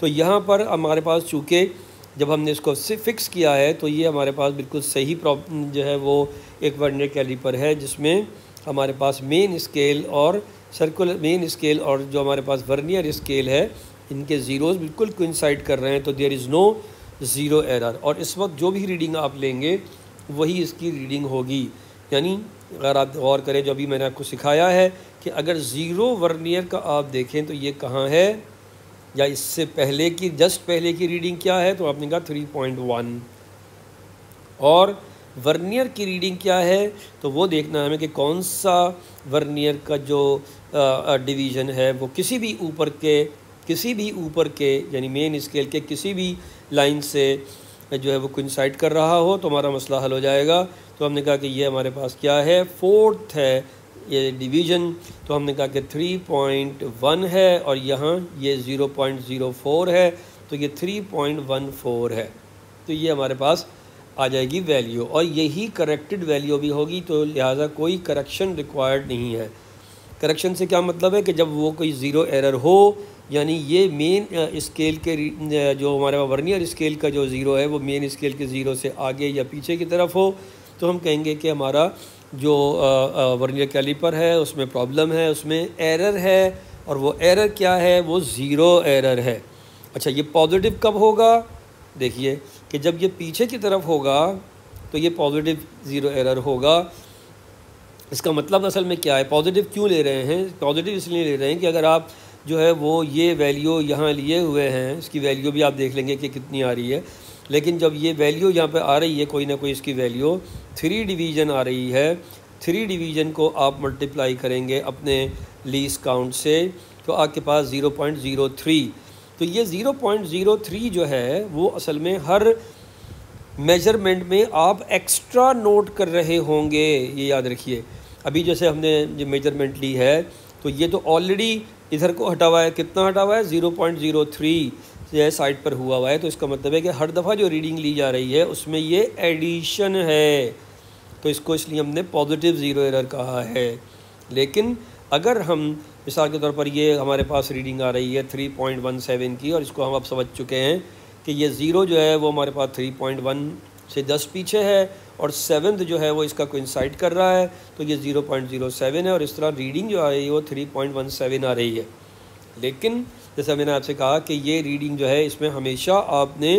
तो यहाँ पर हमारे पास चूँकि जब हमने इसको फिक्स किया है, तो ये हमारे पास बिल्कुल सही जो है वो एक वर्नियर कैलिपर है, जिसमें हमारे पास मेन स्केल और मेन स्केल और जो हमारे पास वर्नियर स्केल है, इनके ज़ीरोज़ बिल्कुल कोइंसाइड कर रहे हैं, तो there is no zero error. और इस वक्त जो भी रीडिंग आप लेंगे वही इसकी रीडिंग होगी। यानी अगर आप गौर करें, जो अभी मैंने आपको सिखाया है कि अगर ज़ीरो वर्नियर का आप देखें तो ये कहाँ है, या इससे पहले की, जस्ट पहले की रीडिंग क्या है, तो आपने कहा 3.1, और वर्नियर की रीडिंग क्या है, तो वो देखना है हमें कि कौन सा वर्नियर का जो डिवीज़न है वो किसी भी ऊपर के यानी मेन स्केल के किसी भी लाइन से जो है वो कोइंसाइड कर रहा हो, तो हमारा मसला हल हो जाएगा। तो हमने कहा कि ये हमारे पास क्या है, 4th है ये डिवीज़न, तो हमने कहा कि 3.1 है, और यहाँ ये 0.04 है, तो ये 3.14 है। तो ये हमारे पास आ जाएगी वैल्यू, और यही करेक्टेड वैल्यू भी होगी, तो लिहाजा कोई करेक्शन रिक्वायर्ड नहीं है। करेक्शन से क्या मतलब है कि जब वो कोई ज़ीरो एरर हो, यानी ये मेन स्केल के जो हमारे वर्नियर स्केल का जो ज़ीरो है वो मेन स्केल के ज़ीरो से आगे या पीछे की तरफ हो, तो हम कहेंगे कि हमारा जो वर्नियर कैलिपर है उसमें प्रॉब्लम है, उसमें एरर है, और वो एरर क्या है, वो ज़ीरो एरर है। अच्छा, ये पॉजिटिव कब होगा, देखिए कि जब ये पीछे की तरफ होगा तो ये पॉजिटिव ज़ीरो एरर होगा। इसका मतलब असल में क्या है, पॉजिटिव क्यों ले रहे हैं, पॉजिटिव इसलिए ले रहे हैं कि अगर आप जो है वो ये वैल्यू यहाँ लिए हुए हैं, इसकी वैल्यू भी आप देख लेंगे कि कितनी आ रही है, लेकिन जब ये वैल्यू यहाँ पे आ रही है, कोई ना कोई इसकी वैल्यू 3 डिवीज़न आ रही है, 3 डिवीज़न को आप मल्टीप्लाई करेंगे अपने लीस्ट काउंट से, तो आपके पास 0.03। तो ये 0.03 जो है वो असल में हर मेजरमेंट में आप एक्स्ट्रा नोट कर रहे होंगे, ये याद रखिए। अभी जैसे हमने जो मेजरमेंट ली है, तो ये तो ऑलरेडी इधर को हटा हुआ है, कितना हटा हुआ है, 0.03 ये साइड पर हुआ है, तो इसका मतलब है कि हर दफ़ा जो रीडिंग ली जा रही है उसमें ये एडिशन है, तो इसको इसलिए हमने पॉजिटिव ज़ीरो एरर कहा है। लेकिन अगर हम मिसाल के तौर पर ये हमारे पास रीडिंग आ रही है 3.17 की, और इसको हम अब समझ चुके हैं कि ये ज़ीरो जो है वो हमारे पास 3.1 से 10 पीछे है, और 7th जो है वो इसका कोइंसाइड कर रहा है, तो ये 0.07 है, और इस तरह रीडिंग जो आ रही है वो 3.17 आ रही है। लेकिन जैसा मैंने आपसे कहा कि ये रीडिंग जो है इसमें हमेशा आपने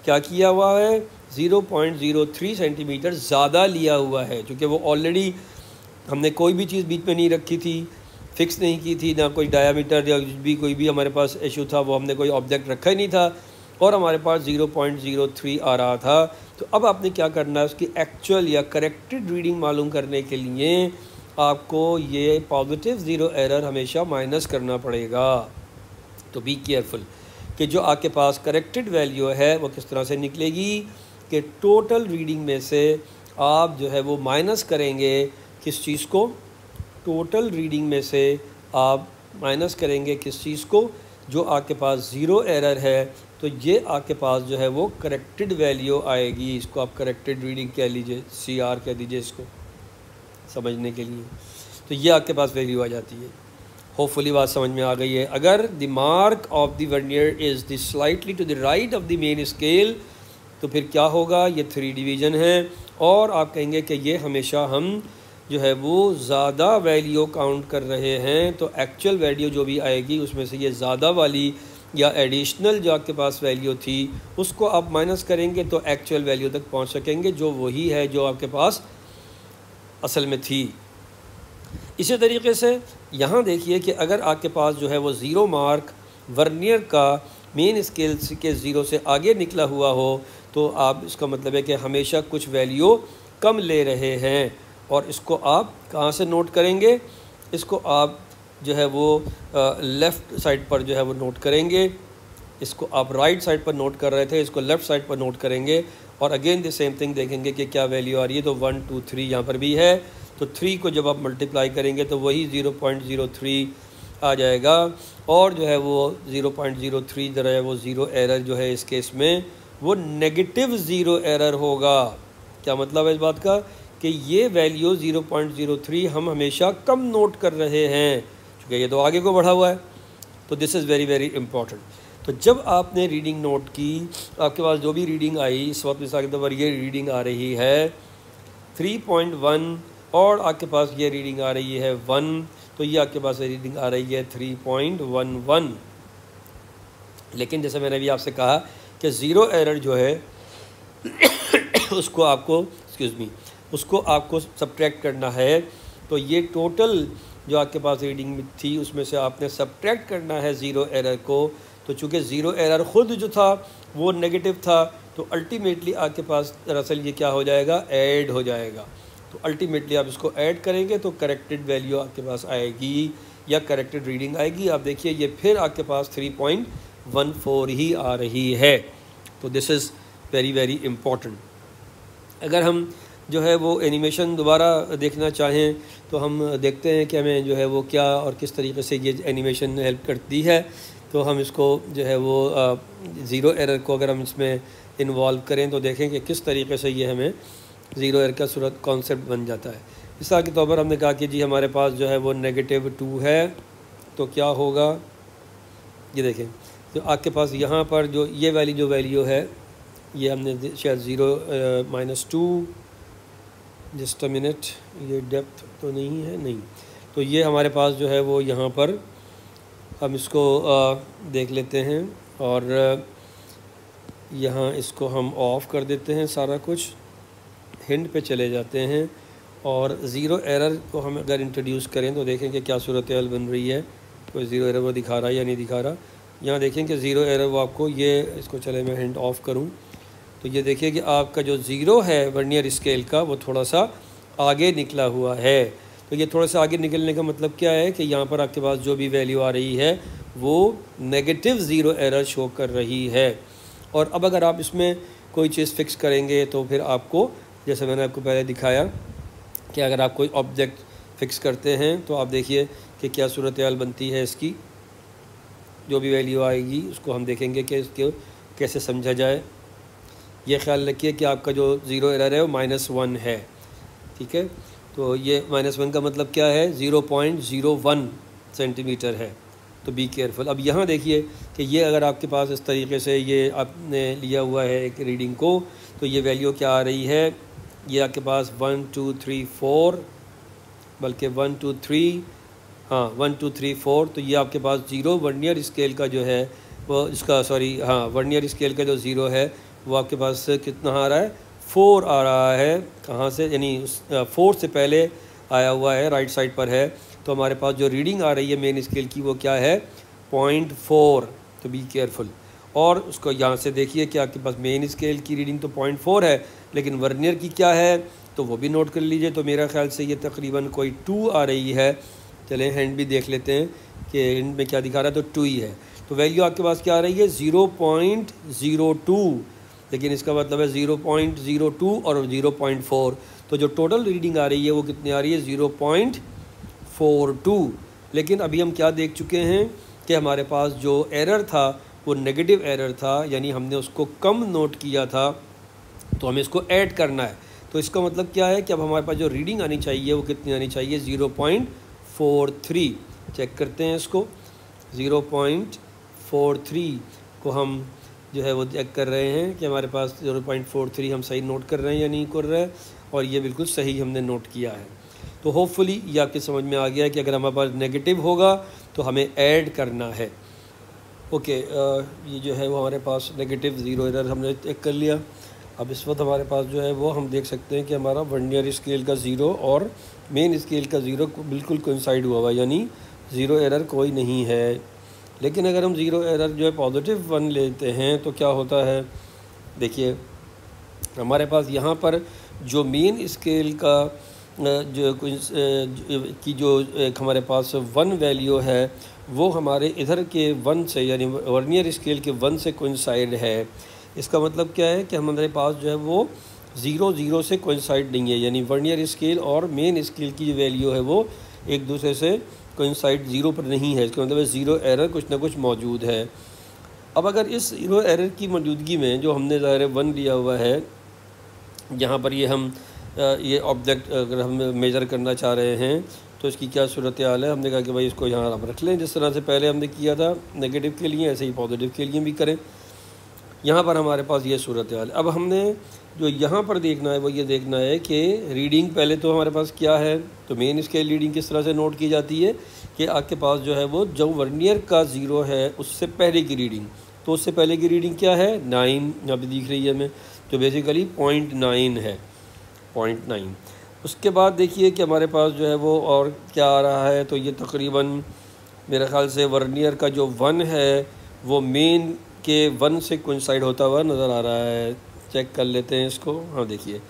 क्या किया हुआ है, 0.03 सेंटीमीटर ज़्यादा लिया हुआ है, क्योंकि वो ऑलरेडी हमने कोई भी चीज़ बीच में नहीं रखी थी, फिक्स नहीं की थी, ना कोई डायामीटर या भी कोई भी हमारे पास इशू था, वो हमने कोई ऑब्जेक्ट रखा ही नहीं था, और हमारे पास 0.03 आ रहा था। तो अब आपने क्या करना है, उसकी एक्चुअल या करेक्टेड रीडिंग मालूम करने के लिए आपको ये पॉजिटिव ज़ीरो एरर हमेशा माइनस करना पड़ेगा। तो बी केयरफुल कि जो आपके पास करेक्टेड वैल्यू है वो किस तरह से निकलेगी, कि टोटल रीडिंग में से आप जो है वो माइनस करेंगे किस चीज़ को, टोटल रीडिंग में से आप माइनस करेंगे किस चीज़ को, जो आपके पास ज़ीरो एरर है तो ये आपके पास जो है वो करेक्टेड वैल्यू आएगी। इसको आप करेक्टेड रीडिंग कह लीजिए, CR कह दीजिए इसको समझने के लिए। तो ये आपके पास वैल्यू आ जाती है। होपफुली बात समझ में आ गई है। अगर the mark of the vernier is the slightly to the right of the main scale तो फिर क्या होगा, ये 3 डिवीज़न है और आप कहेंगे कि ये हमेशा हम जो है वो ज़्यादा वैल्यू काउंट कर रहे हैं, तो एक्चुअल वैल्यू जो भी आएगी उसमें से ये ज़्यादा वाली या एडिशनल जो आपके पास वैल्यू थी उसको आप माइनस करेंगे तो एक्चुअल वैल्यू तक पहुंच सकेंगे, जो वही है जो आपके पास असल में थी। इसी तरीके से यहाँ देखिए कि अगर आपके पास जो है वो ज़ीरो मार्क वर्नियर का मेन स्केल के ज़ीरो से आगे निकला हुआ हो तो आप इसका मतलब है कि हमेशा कुछ वैल्यू कम ले रहे हैं। और इसको आप कहाँ से नोट करेंगे, इसको आप जो है वो लेफ़्ट साइड पर जो है वो नोट करेंगे। इसको आप राइट साइड पर नोट कर रहे थे, इसको लेफ़्ट साइड पर नोट करेंगे और अगेन द सेम थिंग देखेंगे कि क्या वैल्यू आ रही है। तो 1 2 3 यहाँ पर भी है, तो 3 को जब आप मल्टीप्लाई करेंगे तो वही 0.03 आ जाएगा और जो है वो 0.03 जो है वो ज़ीरो एरर जो है इस केस में वो नेगेटिव ज़ीरो एरर होगा। क्या मतलब है इस बात का कि ये वैल्यू 0.03 हम हमेशा कम नोट कर रहे हैं क्योंकि ये तो आगे को बढ़ा हुआ है। तो this is very very important. तो जब आपने रीडिंग नोट की, आपके पास जो भी रीडिंग आई, इस वक्त मिसाल के तौर पर ये रीडिंग आ रही है 3.1 और आपके पास ये रीडिंग आ रही है 1, तो ये आपके पास रीडिंग आ रही है 3.11। लेकिन जैसे मैंने अभी आपसे कहा कि ज़ीरो एरर जो है उसको आपको सब्ट्रैक्ट करना है। तो ये टोटल जो आपके पास रीडिंग थी उसमें से आपने सब्ट्रैक्ट करना है ज़ीरो एरर को। तो चूँकि ज़ीरो एरर ख़ुद जो था वो नेगेटिव था तो अल्टीमेटली आपके पास दरअसल ये क्या हो जाएगा, ऐड हो जाएगा। तो अल्टीमेटली आप इसको ऐड करेंगे तो करेक्टेड वैल्यू आपके पास आएगी या करेक्टेड रीडिंग आएगी। आप देखिए ये फिर आपके पास 3.14 ही आ रही है। तो this is very very important. अगर हम जो है वो एनिमेशन दोबारा देखना चाहें तो हम देखते हैं कि हमें जो है वो क्या और किस तरीके से ये एनिमेशन हेल्प करती है। तो हम इसको जो है वो ज़ीरो एरर को अगर हम इसमें इन्वॉल्व करें तो देखें कि किस तरीके से ये हमें ज़ीरो एरर का सूरत कॉन्सेप्ट बन जाता है। मिसाल के तौर पर हमने कहा कि जी हमारे पास जो है वो -2 है, तो क्या होगा ये देखें। तो आपके पास यहाँ पर जो ये वाली जो वैल्यू है ये हमने शायद 0 -2 जस्ट अ मिनट, ये डेप्थ तो नहीं है, नहीं। तो ये हमारे पास जो है वो यहाँ पर हम इसको देख लेते हैं और यहाँ इसको हम ऑफ़ कर देते हैं, सारा कुछ हिंट पे चले जाते हैं और ज़ीरो एरर को हम अगर इंट्रोड्यूस करें तो देखें कि क्या सूरत हाल बन रही है। कोई ज़ीरो एरर वो दिखा रहा है या नहीं दिखा रहा। यहाँ देखें कि ज़ीरो एरर वो आपको ये इसको चले मैं हिंट ऑफ़ करूँ तो ये देखिए कि आपका जो ज़ीरो है वर्नियर स्केल का वो थोड़ा सा आगे निकला हुआ है। तो ये थोड़ा सा आगे निकलने का मतलब क्या है कि यहाँ पर आपके पास जो भी वैल्यू आ रही है वो नेगेटिव ज़ीरो एरर शो कर रही है। और अब अगर आप इसमें कोई चीज़ फ़िक्स करेंगे तो फिर आपको, जैसे मैंने आपको पहले दिखाया कि अगर आप कोई ऑब्जेक्ट फ़िक्स करते हैं तो आप देखिए कि क्या सूरत हाल बनती है इसकी। जो भी वैल्यू आएगी उसको हम देखेंगे कि इसको कैसे समझा जाए। ये ख्याल रखिए कि आपका जो ज़ीरो एरर है वो -1 है, ठीक है। तो ये -1 का मतलब क्या है, 0.01 सेंटीमीटर है। तो बी केयरफुल। अब यहाँ देखिए कि ये अगर आपके पास इस तरीके से ये आपने लिया हुआ है एक रीडिंग को, तो ये वैल्यू क्या आ रही है, ये आपके पास 1 2 3 4, बल्कि 1 2 3, हाँ 1 2 3 4। तो ये आपके पास ज़ीरो वर्नियर स्केल का जो है वो इसका वर्नियर स्केल का जो ज़ीरो है वो आपके पास कितना आ रहा है, 4 आ रहा है। कहाँ से, यानी 4 से पहले आया हुआ है, राइट साइड पर है। तो हमारे पास जो रीडिंग आ रही है मेन स्केल की वो क्या है, 0.4। तो बी केयरफुल। और उसको यहाँ से देखिए कि आपके पास मेन स्केल की रीडिंग तो 0.4 है, लेकिन वर्नियर की क्या है तो वो भी नोट कर लीजिए। तो मेरा ख्याल से ये तकरीबन कोई 2 आ रही है। चलें हैंड भी देख लेते हैं कि हैंड में क्या दिखा रहा है, तो 2 ही है। तो वैल्यू आपके पास क्या आ रही है, 0.02, लेकिन इसका मतलब है 0.02 और 0.4। तो जो टोटल रीडिंग आ रही है वो कितनी आ रही है, 0.42। लेकिन अभी हम क्या देख चुके हैं कि हमारे पास जो एरर था वो नेगेटिव एरर था, यानी हमने उसको कम नोट किया था, तो हमें इसको ऐड करना है। तो इसका मतलब क्या है कि अब हमारे पास जो रीडिंग आनी चाहिए वो कितनी आनी चाहिए, 0.43। चेक करते हैं इसको, 0.43 को हम जो है वो चेक कर रहे हैं कि हमारे पास 0.43 हम सही नोट कर रहे हैं या नहीं कर रहे हैं, और ये बिल्कुल सही हमने नोट किया है। तो होपफुली ये आपके समझ में आ गया है कि अगर हमारे पास नेगेटिव होगा तो हमें ऐड करना है। ओके, ये जो है वो हमारे पास नेगेटिव 0 एरर हमने चेक कर लिया। अब इस वक्त हमारे पास जो है वो हम देख सकते हैं कि हमारा वर्नियर स्केल का 0 और मेन स्केल का 0 बिल्कुल कोइंसाइड हुआ हुआ, यानी 0 एरर कोई नहीं है। लेकिन अगर हम 0 एरर जो है +1 लेते हैं तो क्या होता है, देखिए हमारे पास यहाँ पर जो मेन स्केल का जो एक हमारे पास 1 वैल्यू है वो हमारे इधर के 1 से, यानी वर्नियर स्केल के 1 से कोइंसाइड है। इसका मतलब क्या है कि हमारे पास जो है वो 0 से कोइंसाइड नहीं है, यानी वर्नियर स्केल और मेन स्केल की जो वैल्यू है वो एक दूसरे से कोइंसाइड 0 पर नहीं है। इसका मतलब 0 एरर कुछ ना कुछ मौजूद है। अब अगर इस 0 एरर की मौजूदगी में जो हमने ज़ाहिर 1 लिया हुआ है, यहाँ पर ये ऑब्जेक्ट अगर हम मेज़र करना चाह रहे हैं तो इसकी क्या सूरत हाल है, हमने कहा कि भाई इसको यहाँ हम रख लें जिस तरह से पहले हमने किया था नेगेटिव के लिए, ऐसे ही पॉजिटिव के लिए भी करें। यहाँ पर हमारे पास ये सूरत हाल है। अब हमने जो यहाँ पर देखना है वो ये देखना है कि रीडिंग पहले तो हमारे पास क्या है, तो मेन स्केल रीडिंग किस तरह से नोट की जाती है कि आपके पास जो है वो जो वर्नियर का 0 है उससे पहले की रीडिंग, तो उससे पहले की रीडिंग क्या है, 9 यहाँ पर दिख रही है हमें, तो बेसिकली 0.9 है, 0.9। उसके बाद देखिए कि हमारे पास जो है वो और क्या आ रहा है, तो ये तकरीबन मेरे ख़्याल से वर्नियर का जो 1 है वो मेन के 1 से कोइंसाइड होता हुआ नज़र आ रहा है। चेक कर लेते हैं इसको, हाँ देखिए,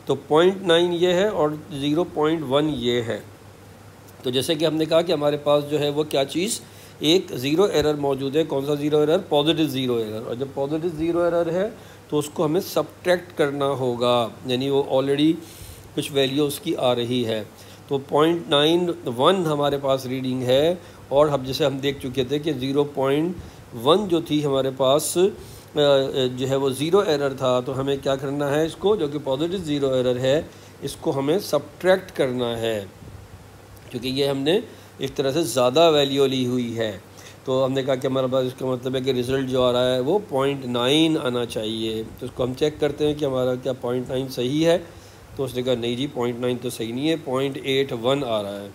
तो 0.9 ये है और 0.1 ये है। तो जैसे कि हमने कहा कि हमारे पास जो है वो क्या चीज़, एक 0 एरर मौजूद है। कौन सा 0 एरर, पॉजिटिव 0 एरर। और जब पॉजिटिव 0 एरर है तो उसको हमें सब्ट्रैक्ट करना होगा, यानी वो ऑलरेडी कुछ वैल्यू उसकी आ रही है। तो 0.91 हमारे पास रीडिंग है, और हम जैसे हम देख चुके थे कि 0.1 जो थी हमारे पास जो है वो 0 एरर था, तो हमें क्या करना है, इसको जो कि पॉजिटिव 0 एरर है इसको हमें सब्ट्रैक्ट करना है, क्योंकि ये हमने एक तरह से ज़्यादा वैल्यू ली हुई है। तो हमने कहा कि हमारे पास इसका मतलब है कि रिज़ल्ट जो आ रहा है वो 0.9 आना चाहिए। तो इसको हम चेक करते हैं कि हमारा क्या 0.9 सही है, तो उसने कहा नहीं जी 0.9 तो सही नहीं है, 0.81 आ रहा है।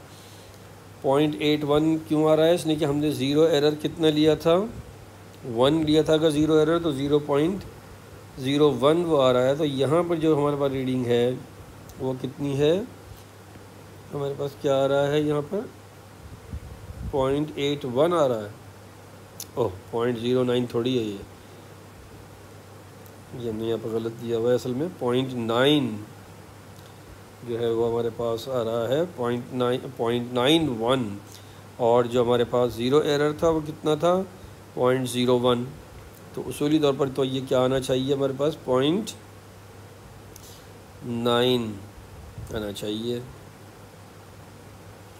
0.81 क्यों आ रहा है, इसने कि हमने 0 एरर कितना लिया था, 1 लिया था अगर 0 एरर, तो 0.01 वो आ रहा है। तो यहाँ पर जो हमारे पास रीडिंग है वो कितनी है, हमारे पास क्या आ रहा है, यहाँ पर 0.81 आ रहा है। ओह 0.09 थोड़ी है ये हमने यहाँ पर गलत दिया हुआ है। असल में 0.9 जो है वो हमारे पास आ रहा है 0.91, और जो हमारे पास 0 एरर था वो कितना था, 0.01। तो उसूली तौर पर तो ये क्या आना चाहिए हमारे पास, 0.9 आना चाहिए,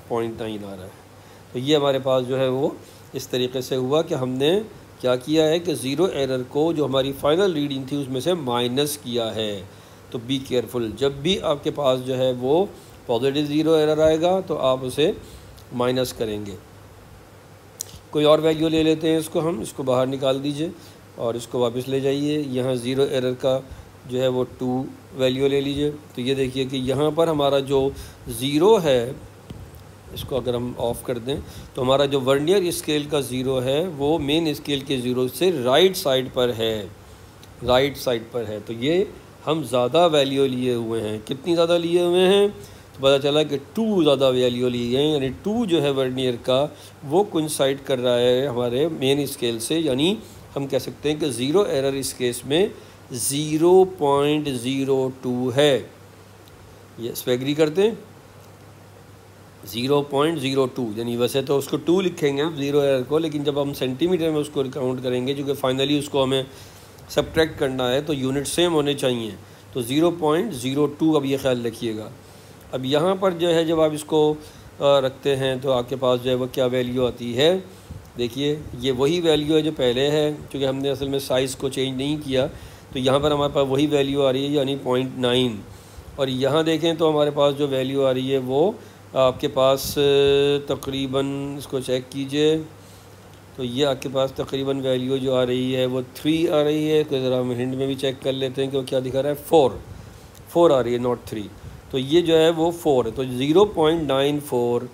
0.9 आ रहा है। तो ये हमारे पास जो है वो इस तरीके से हुआ कि हमने क्या किया है कि 0 एरर को जो हमारी फ़ाइनल रीडिंग थी उसमें से माइनस किया है। तो बी केयरफुल, जब भी आपके पास जो है वो पॉजिटिव 0 एरर आएगा तो आप उसे माइनस करेंगे। कोई और वैल्यू ले लेते हैं, हम इसको बाहर निकाल दीजिए और इसको वापस ले जाइए। यहाँ 0 एरर का जो है वो 2 वैल्यू ले लीजिए। तो ये देखिए कि यहाँ पर हमारा जो 0 है, इसको अगर हम ऑफ़ कर दें तो हमारा जो वर्नियर स्केल का 0 है वो मेन स्केल के 0 से राइट साइड पर है, तो ये हम ज़्यादा वैल्यू लिए हुए हैं। कितनी ज़्यादा लिए हुए हैं, तो पता चला कि 2 ज़्यादा वैल्यू लिए हैं, यानी 2 जो है वर्नियर का वो कोइंसाइड कर रहा है हमारे मेन स्केल से, यानी हम कह सकते हैं कि 0 एरर इस केस में 0.02 है। ये इस पर एग्री करते हैं, 0.02, यानी वैसे तो उसको 2 लिखेंगे हम 0 एरर को, लेकिन जब हम सेंटीमीटर में उसको काउंट करेंगे, क्योंकि फाइनली उसको हमें सब्ट्रैक्ट करना है तो यूनिट सेम होने चाहिए, तो 0.02 अब ये ख्याल रखिएगा। अब यहाँ पर जो है जब आप इसको रखते हैं तो आपके पास जो है वो क्या वैल्यू आती है, देखिए ये वही वैल्यू है जो पहले है, क्योंकि हमने असल में साइज़ को चेंज नहीं किया, तो यहाँ पर हमारे पास वही वैल्यू आ रही है यानी 0.9। और यहाँ देखें तो हमारे पास जो वैल्यू आ रही है वो आपके पास तकरीबन, इसको चेक कीजिए, तो ये आपके पास तकरीबन वैल्यू जो आ रही है वो 3 आ रही है। तो ज़रा हम हिंट में भी चेक कर लेते हैं कि वो क्या दिखा रहा है, 4 आ रही है, नॉट 3। तो ये जो है वो 4 है, तो 0.94।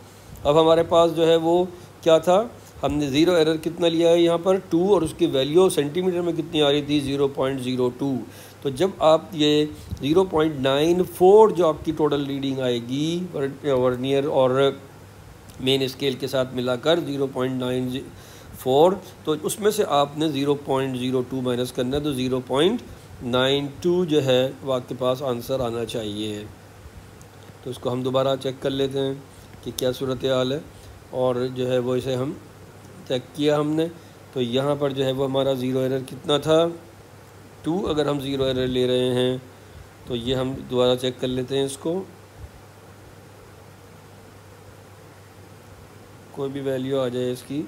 अब हमारे पास जो है वो क्या था, हमने ज़ीरो एरर कितना लिया है यहाँ पर 2, और उसकी वैल्यू सेंटीमीटर में कितनी आ रही थी 0.02। तो जब आप ये 0.94 जो आपकी टोटल रीडिंग आएगी वर्नियर और मेन स्केल के साथ मिलाकर 0.94, तो उसमें से आपने 0.02 माइनस करना है, तो 0.92 जो है वो आपके पास आंसर आना चाहिए। तो इसको हम दोबारा चेक कर लेते हैं कि क्या सूरत हाल है, और जो है वो इसे हम चेक किया हमने, तो यहाँ पर जो है वो हमारा ज़ीरो एरर कितना था 2। अगर हम ज़ीरो एरर ले रहे हैं तो ये हम दोबारा चेक कर लेते हैं इसको, कोई भी वैल्यू आ जाए इसकी,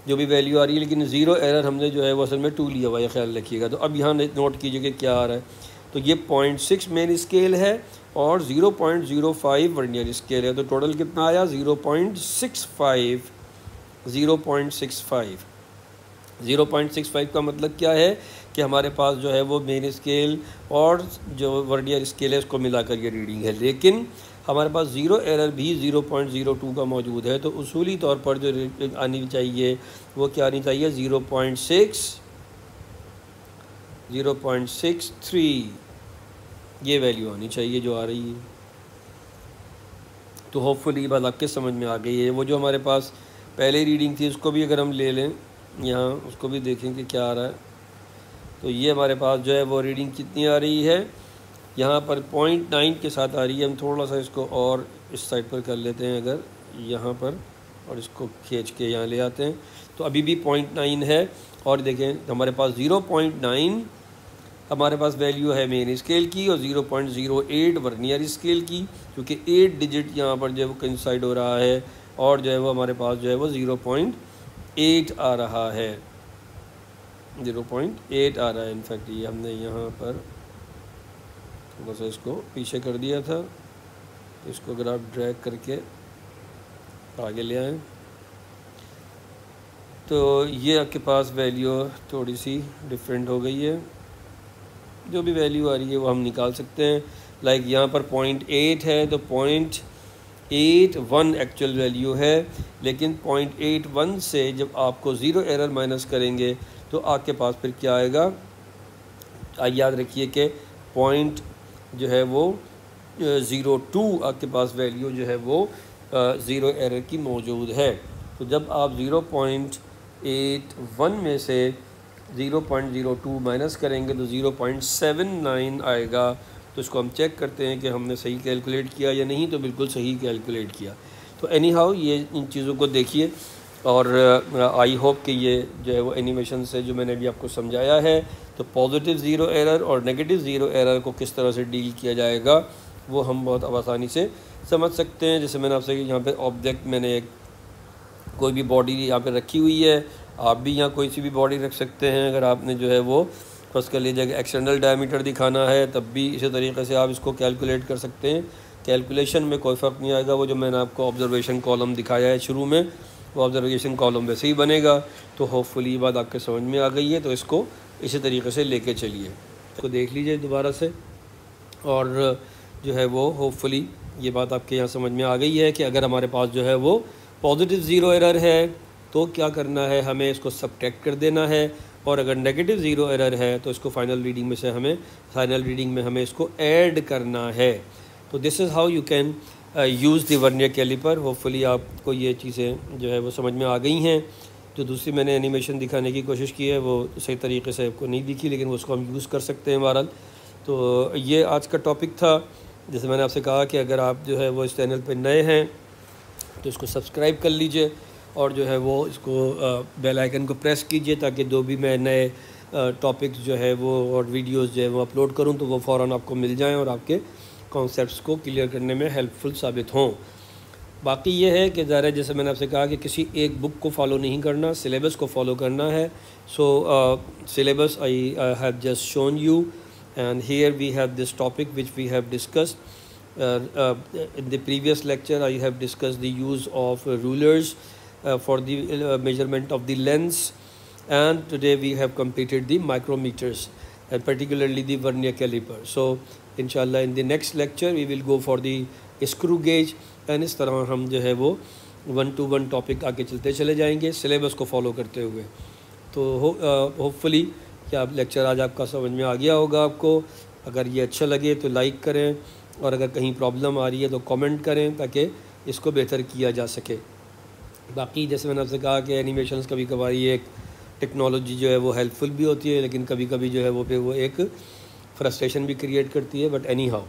जो भी वैल्यू आ रही है, लेकिन ज़ीरो एरर हमने जो है वो असल में 2 लिया हुआ है, ख्याल रखिएगा। तो अब यहाँ नोट कीजिए कि क्या आ रहा है, तो ये 0.6 मेन स्केल है और 0.05 वर्नियर स्केल है, तो टोटल कितना आया 0.65। 0.65 का मतलब क्या है कि हमारे पास जो है वो मेन स्केल और जो वर्नियर स्केल है उसको मिलाकर ये रीडिंग है, लेकिन हमारे पास ज़ीरो एरर भी 0.02 का मौजूद है। तो उसूली तौर पर जो आनी चाहिए वो क्या आनी चाहिए 0.63 ये वैल्यू आनी चाहिए जो आ रही है। तो होपफुली ये बात आपके समझ में आ गई है। वो जो हमारे पास पहले रीडिंग थी उसको भी अगर हम ले लें यहाँ, उसको भी देखें कि क्या आ रहा है, तो ये हमारे पास जो है वो रीडिंग कितनी आ रही है, यहाँ पर 0.9 के साथ आ रही है। हम थोड़ा सा इसको और इस साइड पर कर लेते हैं अगर यहाँ पर, और इसको खींच के यहाँ ले आते हैं, तो अभी भी 0.9 है। और देखें हमारे पास 0.9 हमारे पास वैल्यू है मेन स्केल की और 0.08 वर्नियर स्केल की, क्योंकि 8 डिजिट यहाँ पर जो है वो कंसाइड हो रहा है, और जो है वो हमारे पास जो है वो 0.8 आ रहा है, 0.8 आ रहा है। इनफैक्ट ये हमने यहाँ पर थोड़ा सा इसको पीछे कर दिया था, इसको अगर आप ड्रैग करके आगे ले आएँ तो ये आपके पास वैल्यू थोड़ी सी डिफरेंट हो गई है। जो भी वैल्यू आ रही है वो हम निकाल सकते हैं। लाइक यहाँ पर 0.8 है तो 0.81 एक्चुअल वैल्यू है, लेकिन 0.81 से जब आपको ज़ीरो एरर माइनस करेंगे तो आपके पास फिर क्या आएगा, याद रखिए कि पॉइंट जो है वो 0.2 आपके पास वैल्यू जो है वो ज़ीरो एरर की मौजूद है। तो जब आप 0.81 में से 0.02 माइनस करेंगे तो 0.79 आएगा। तो इसको हम चेक करते हैं कि हमने सही कैलकुलेट किया या नहीं, तो बिल्कुल सही कैलकुलेट किया। तो एनी हाउ ये इन चीज़ों को देखिए, और आई होप कि ये जो है वो एनिमेशन से जो मैंने अभी आपको समझाया है, तो पॉजिटिव ज़ीरो एरर और नेगेटिव ज़ीरो एरर को किस तरह से डील किया जाएगा वो हम बहुत आसानी से समझ सकते हैं। जैसे मैंने आपसे यहाँ पे ऑब्जेक्ट, मैंने एक कोई भी बॉडी यहाँ पे रखी हुई है, आप भी यहाँ कोई सी भी बॉडी रख सकते हैं। अगर आपने जो है वो फर्स्ट कर लीजिए एक्सटर्नल डायमीटर दिखाना है, तब भी इसी तरीके से आप इसको कैलकुलेट कर सकते हैं। कैलकुलेशन में कोई फ़र्क नहीं आएगा। वो जो मैंने आपको ऑब्जर्वेशन कॉलम दिखाया है शुरू में, वो ऑब्जर्वेशन कॉलम वैसे ही बनेगा। तो होपफुली ये बात आपके समझ में आ गई है। तो इसको इसी तरीके से लेके चलिए, इसको देख लीजिए दोबारा से, और जो है वो होपफुली ये बात आपके यहाँ समझ में आ गई है कि अगर हमारे पास जो है वो पॉजिटिव ज़ीरो एरर है तो क्या करना है, हमें इसको सब्ट्रैक्ट कर देना है, और अगर नेगेटिव ज़ीरो एरर है तो इसको फाइनल रीडिंग में हमें इसको ऐड करना है। तो this is how you can use the vernier caliper. Hopefully आपको ये चीज़ें जो है वो समझ में आ गई हैं। जो दूसरी मैंने एनिमेशन दिखाने की कोशिश की है वो सही तरीके से आपको नहीं दिखी, लेकिन वो उसको हम यूज़ कर सकते हैं बहरहाल। तो ये आज का टॉपिक था। जैसे मैंने आपसे कहा कि अगर आप जो है वो इस चैनल पर नए हैं तो इसको सब्सक्राइब कर लीजिए, और जो है वो इसको बेल आइकन को प्रेस कीजिए, ताकि जो भी मैं नए टॉपिक्स जो है वो और वीडियोस जो है वो अपलोड करूं तो वो फ़ौरन आपको मिल जाएं और आपके कॉन्सेप्ट्स को क्लियर करने में हेल्पफुल साबित हों। बाकी ये है कि ज़ाहिर है जैसे मैंने आपसे कहा कि किसी एक बुक को फॉलो नहीं करना, सिलेबस को फॉलो करना है। So syllabus I have just shown you, and here we have this topic which we have discussed in the previous lecture. I have discussed the use of rulers for the measurement of the lens, and today we have completed the micrometers and particularly the vernier caliper. So inshallah in the next lecture we will go for the screw gauge, and इस तरह हम जो है वो 1 to 1 topic आगे चलते चले जाएंगे सिलेबस को फॉलो करते हुए। तो होपफुली कि आप लेक्चर आज आपका समझ में आ गया होगा आपको। अगर ये अच्छा लगे तो लाइक करें, और अगर कहीं प्रॉब्लम आ रही है तो कमेंट करें ताकि इसको बेहतर किया जा सके। बाकी जैसे मैंने आपसे कहा कि एनिमेशंस कभी कभार ये एक टेक्नोलॉजी जो है वो हेल्पफुल भी होती है, लेकिन कभी कभी जो है वो फिर वो एक फ्रस्ट्रेशन भी क्रिएट करती है। बट एनी हाउ,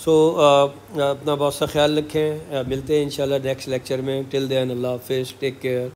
सो अपना बहुत सा ख्याल रखें। मिलते हैं इंशाल्लाह नेक्स्ट लेक्चर में। टिल देन अल्लाह हाफिज़, टेक केयर।